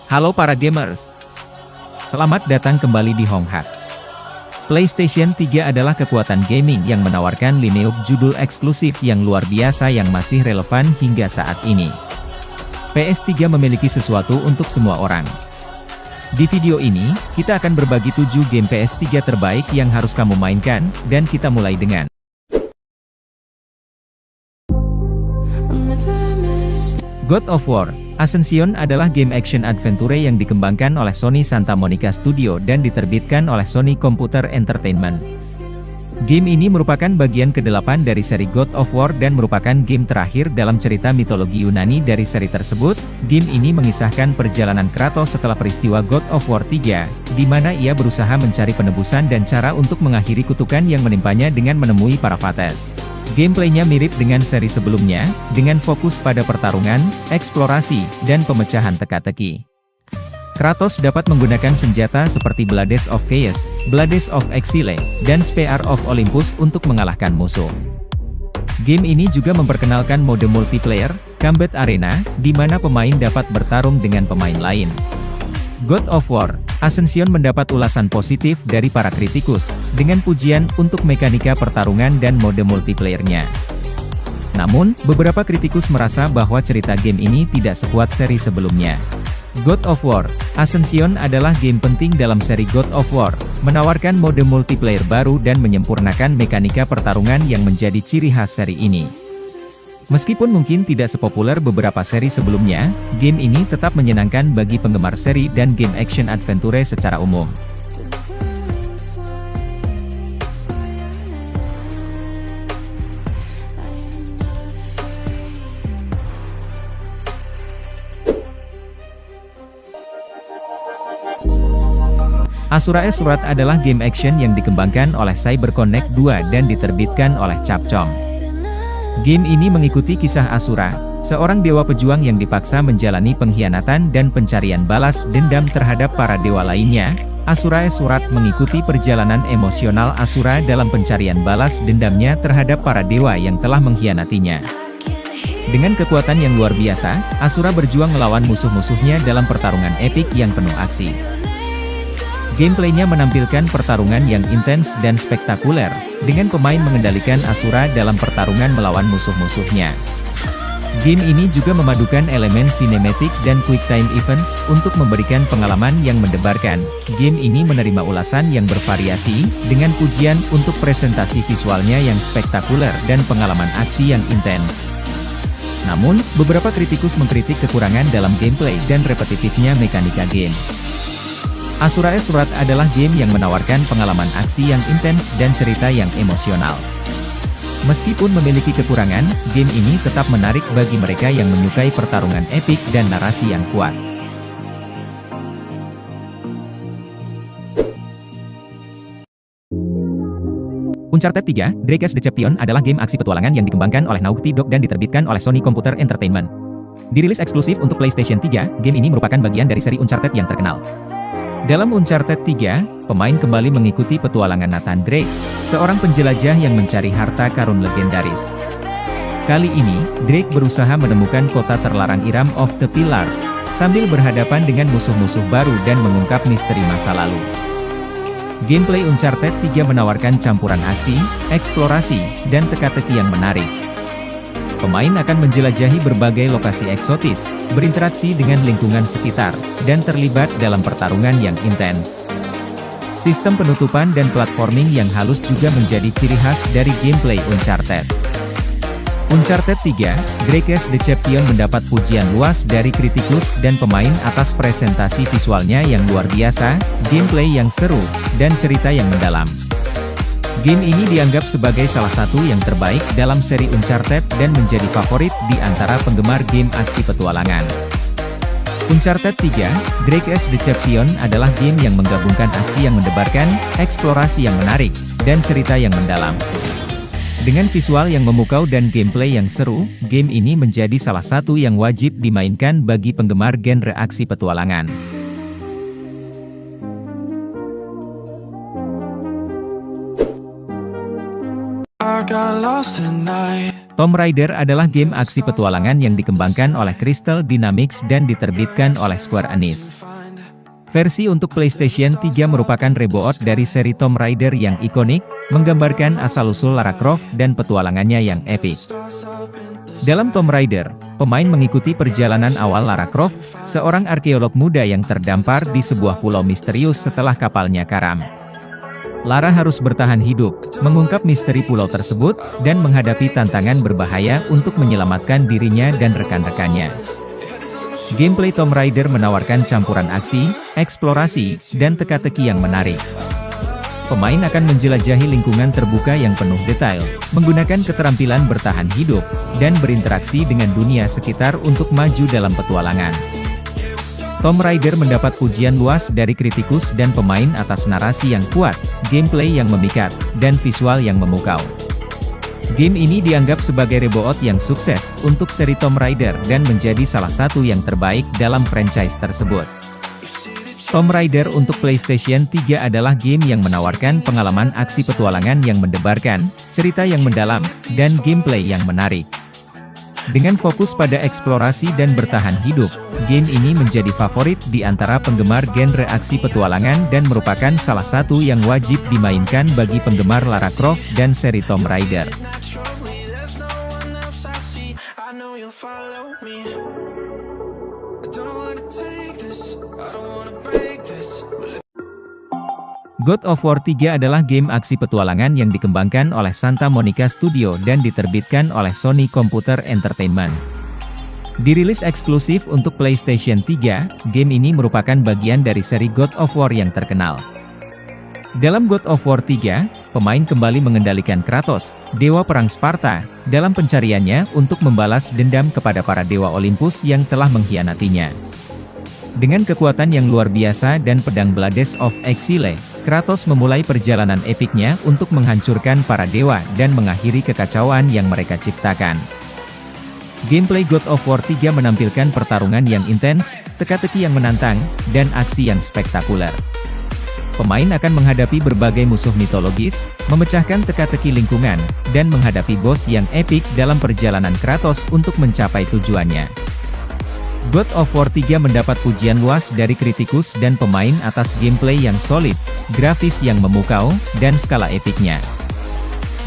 Halo para gamers. Selamat datang kembali di Honghat. PlayStation 3 adalah kekuatan gaming yang menawarkan lineage judul eksklusif yang luar biasa yang masih relevan hingga saat ini. PS3 memiliki sesuatu untuk semua orang. Di video ini, kita akan berbagi 7 game PS3 terbaik yang harus kamu mainkan, dan kita mulai dengan God of War. Ascension adalah game action adventure yang dikembangkan oleh Sony Santa Monica Studio dan diterbitkan oleh Sony Computer Entertainment. Game ini merupakan bagian ke-8 dari seri God of War dan merupakan game terakhir dalam cerita mitologi Yunani dari seri tersebut. Game ini mengisahkan perjalanan Kratos setelah peristiwa God of War 3, di mana ia berusaha mencari penebusan dan cara untuk mengakhiri kutukan yang menimpanya dengan menemui para Fates. Gameplaynya mirip dengan seri sebelumnya, dengan fokus pada pertarungan, eksplorasi, dan pemecahan teka-teki. Kratos dapat menggunakan senjata seperti Blades of Chaos, Blades of Exile, dan Spear of Olympus untuk mengalahkan musuh. Game ini juga memperkenalkan mode multiplayer, Combat Arena, di mana pemain dapat bertarung dengan pemain lain. God of War Ascension mendapat ulasan positif dari para kritikus, dengan pujian untuk mekanika pertarungan dan mode multiplayernya. Namun, beberapa kritikus merasa bahwa cerita game ini tidak sekuat seri sebelumnya. God of War Ascension adalah game penting dalam seri God of War, menawarkan mode multiplayer baru dan menyempurnakan mekanika pertarungan yang menjadi ciri khas seri ini. Meskipun mungkin tidak sepopuler beberapa seri sebelumnya, game ini tetap menyenangkan bagi penggemar seri dan game action adventure secara umum. Asura's Wrath adalah game action yang dikembangkan oleh CyberConnect 2 dan diterbitkan oleh Capcom. Game ini mengikuti kisah Asura, seorang dewa pejuang yang dipaksa menjalani pengkhianatan dan pencarian balas dendam terhadap para dewa lainnya. Asura's Wrath mengikuti perjalanan emosional Asura dalam pencarian balas dendamnya terhadap para dewa yang telah mengkhianatinya. Dengan kekuatan yang luar biasa, Asura berjuang melawan musuh-musuhnya dalam pertarungan epik yang penuh aksi. Gameplaynya menampilkan pertarungan yang intens dan spektakuler, dengan pemain mengendalikan Asura dalam pertarungan melawan musuh-musuhnya. Game ini juga memadukan elemen sinematik dan quick time events untuk memberikan pengalaman yang mendebarkan. Game ini menerima ulasan yang bervariasi, dengan pujian untuk presentasi visualnya yang spektakuler dan pengalaman aksi yang intens. Namun, beberapa kritikus mengkritik kekurangan dalam gameplay dan repetitifnya mekanika game. Asura's Wrath adalah game yang menawarkan pengalaman aksi yang intens dan cerita yang emosional. Meskipun memiliki kekurangan, game ini tetap menarik bagi mereka yang menyukai pertarungan epik dan narasi yang kuat. Uncharted 3: Drake's Deception adalah game aksi petualangan yang dikembangkan oleh Naughty Dog dan diterbitkan oleh Sony Computer Entertainment. Dirilis eksklusif untuk PlayStation 3, game ini merupakan bagian dari seri Uncharted yang terkenal. Dalam Uncharted 3, pemain kembali mengikuti petualangan Nathan Drake, seorang penjelajah yang mencari harta karun legendaris. Kali ini, Drake berusaha menemukan kota terlarang Iram of the Pillars, sambil berhadapan dengan musuh-musuh baru dan mengungkap misteri masa lalu. Gameplay Uncharted 3 menawarkan campuran aksi, eksplorasi, dan teka-teki yang menarik. Pemain akan menjelajahi berbagai lokasi eksotis, berinteraksi dengan lingkungan sekitar, dan terlibat dalam pertarungan yang intens. Sistem penutupan dan platforming yang halus juga menjadi ciri khas dari gameplay Uncharted. Uncharted 3: Drake's Deception mendapat pujian luas dari kritikus dan pemain atas presentasi visualnya yang luar biasa, gameplay yang seru, dan cerita yang mendalam. Game ini dianggap sebagai salah satu yang terbaik dalam seri Uncharted dan menjadi favorit di antara penggemar game aksi petualangan. Uncharted 3: Drake's Deception adalah game yang menggabungkan aksi yang mendebarkan, eksplorasi yang menarik, dan cerita yang mendalam. Dengan visual yang memukau dan gameplay yang seru, game ini menjadi salah satu yang wajib dimainkan bagi penggemar genre aksi petualangan. I got lost at night. Tomb Raider adalah game aksi petualangan yang dikembangkan oleh Crystal Dynamics dan diterbitkan oleh Square Enix. Versi untuk PlayStation 3 merupakan reboot dari seri Tomb Raider yang ikonik, menggambarkan asal-usul Lara Croft dan petualangannya yang epik. Dalam Tomb Raider, pemain mengikuti perjalanan awal Lara Croft, seorang arkeolog muda yang terdampar di sebuah pulau misterius setelah kapalnya karam. Lara harus bertahan hidup, mengungkap misteri pulau tersebut, dan menghadapi tantangan berbahaya untuk menyelamatkan dirinya dan rekan-rekannya. Gameplay Tomb Raider menawarkan campuran aksi, eksplorasi, dan teka-teki yang menarik. Pemain akan menjelajahi lingkungan terbuka yang penuh detail, menggunakan keterampilan bertahan hidup, dan berinteraksi dengan dunia sekitar untuk maju dalam petualangan. Tomb Raider mendapat pujian luas dari kritikus dan pemain atas narasi yang kuat, gameplay yang memikat, dan visual yang memukau. Game ini dianggap sebagai reboot yang sukses untuk seri Tomb Raider dan menjadi salah satu yang terbaik dalam franchise tersebut. Tomb Raider untuk PlayStation 3 adalah game yang menawarkan pengalaman aksi petualangan yang mendebarkan, cerita yang mendalam, dan gameplay yang menarik. Dengan fokus pada eksplorasi dan bertahan hidup, game ini menjadi favorit di antara penggemar genre aksi petualangan dan merupakan salah satu yang wajib dimainkan bagi penggemar Lara Croft dan seri Tomb Raider. God of War 3 adalah game aksi petualangan yang dikembangkan oleh Santa Monica Studio dan diterbitkan oleh Sony Computer Entertainment. Dirilis eksklusif untuk PlayStation 3, game ini merupakan bagian dari seri God of War yang terkenal. Dalam God of War 3, pemain kembali mengendalikan Kratos, dewa perang Sparta, dalam pencariannya untuk membalas dendam kepada para dewa Olympus yang telah mengkhianatinya. Dengan kekuatan yang luar biasa dan pedang Blades of Exile, Kratos memulai perjalanan epiknya untuk menghancurkan para dewa dan mengakhiri kekacauan yang mereka ciptakan. Gameplay God of War 3 menampilkan pertarungan yang intens, teka-teki yang menantang, dan aksi yang spektakuler. Pemain akan menghadapi berbagai musuh mitologis, memecahkan teka-teki lingkungan, dan menghadapi bos yang epik dalam perjalanan Kratos untuk mencapai tujuannya. God of War 3 mendapat pujian luas dari kritikus dan pemain atas gameplay yang solid, grafis yang memukau, dan skala epiknya.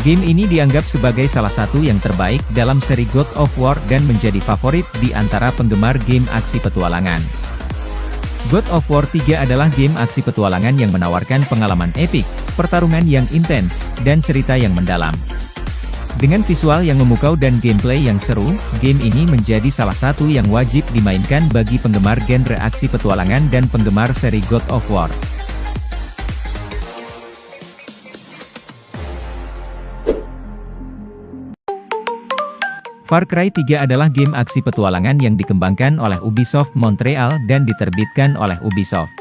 Game ini dianggap sebagai salah satu yang terbaik dalam seri God of War dan menjadi favorit di antara penggemar game aksi petualangan. God of War 3 adalah game aksi petualangan yang menawarkan pengalaman epik, pertarungan yang intens, dan cerita yang mendalam. Dengan visual yang memukau dan gameplay yang seru, game ini menjadi salah satu yang wajib dimainkan bagi penggemar genre aksi petualangan dan penggemar seri God of War. Far Cry 3 adalah game aksi petualangan yang dikembangkan oleh Ubisoft Montreal dan diterbitkan oleh Ubisoft.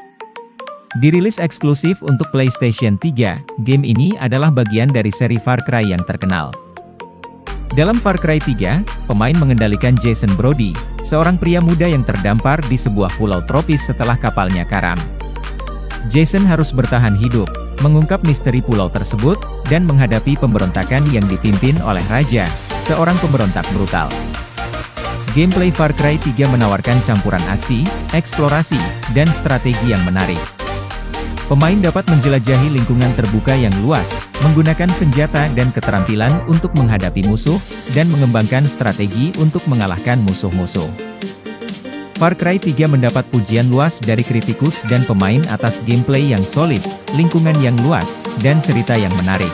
Dirilis eksklusif untuk PlayStation 3, game ini adalah bagian dari seri Far Cry yang terkenal. Dalam Far Cry 3, pemain mengendalikan Jason Brody, seorang pria muda yang terdampar di sebuah pulau tropis setelah kapalnya karam. Jason harus bertahan hidup, mengungkap misteri pulau tersebut, dan menghadapi pemberontakan yang dipimpin oleh Raja, seorang pemberontak brutal. Gameplay Far Cry 3 menawarkan campuran aksi, eksplorasi, dan strategi yang menarik. Pemain dapat menjelajahi lingkungan terbuka yang luas, menggunakan senjata dan keterampilan untuk menghadapi musuh, dan mengembangkan strategi untuk mengalahkan musuh-musuh. Far Cry 3 mendapat pujian luas dari kritikus dan pemain atas gameplay yang solid, lingkungan yang luas, dan cerita yang menarik.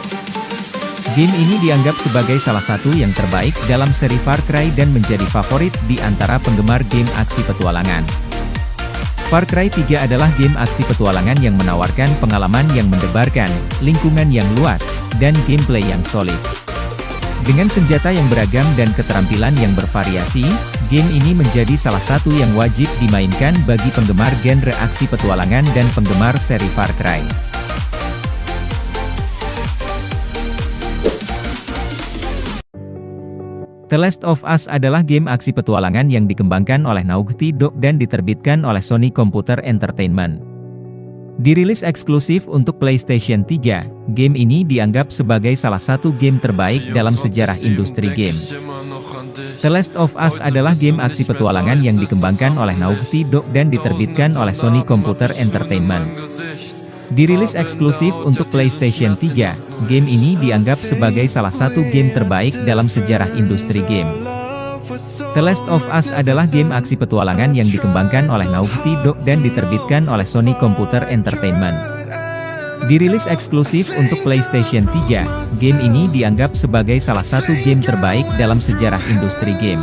Game ini dianggap sebagai salah satu yang terbaik dalam seri Far Cry dan menjadi favorit di antara penggemar game aksi petualangan. Far Cry 3 adalah game aksi petualangan yang menawarkan pengalaman yang mendebarkan, lingkungan yang luas, dan gameplay yang solid. Dengan senjata yang beragam dan keterampilan yang bervariasi, game ini menjadi salah satu yang wajib dimainkan bagi penggemar genre aksi petualangan dan penggemar seri Far Cry. The Last of Us adalah game aksi petualangan yang dikembangkan oleh Naughty Dog dan diterbitkan oleh Sony Computer Entertainment. Dirilis eksklusif untuk PlayStation 3, game ini dianggap sebagai salah satu game terbaik dalam sejarah industri game. The Last of Us adalah game aksi petualangan yang dikembangkan oleh Naughty Dog dan diterbitkan oleh Sony Computer Entertainment. Dirilis eksklusif untuk PlayStation 3, game ini dianggap sebagai salah satu game terbaik dalam sejarah industri game. The Last of Us adalah game aksi petualangan yang dikembangkan oleh Naughty Dog dan diterbitkan oleh Sony Computer Entertainment. Dirilis eksklusif untuk PlayStation 3, game ini dianggap sebagai salah satu game terbaik dalam sejarah industri game.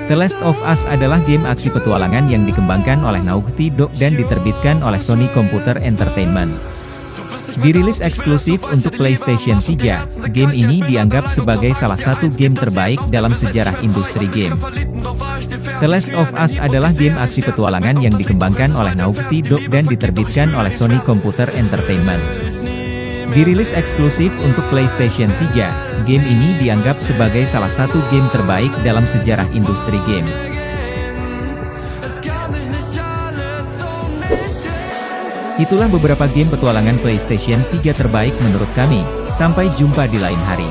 The Last of Us adalah game aksi petualangan yang dikembangkan oleh Naughty Dog dan diterbitkan oleh Sony Computer Entertainment. Dirilis eksklusif untuk PlayStation 3, game ini dianggap sebagai salah satu game terbaik dalam sejarah industri game. The Last of Us adalah game aksi petualangan yang dikembangkan oleh Naughty Dog dan diterbitkan oleh Sony Computer Entertainment. Dirilis eksklusif untuk PlayStation 3, game ini dianggap sebagai salah satu game terbaik dalam sejarah industri game. Itulah beberapa game petualangan PlayStation 3 terbaik menurut kami. Sampai jumpa di lain hari.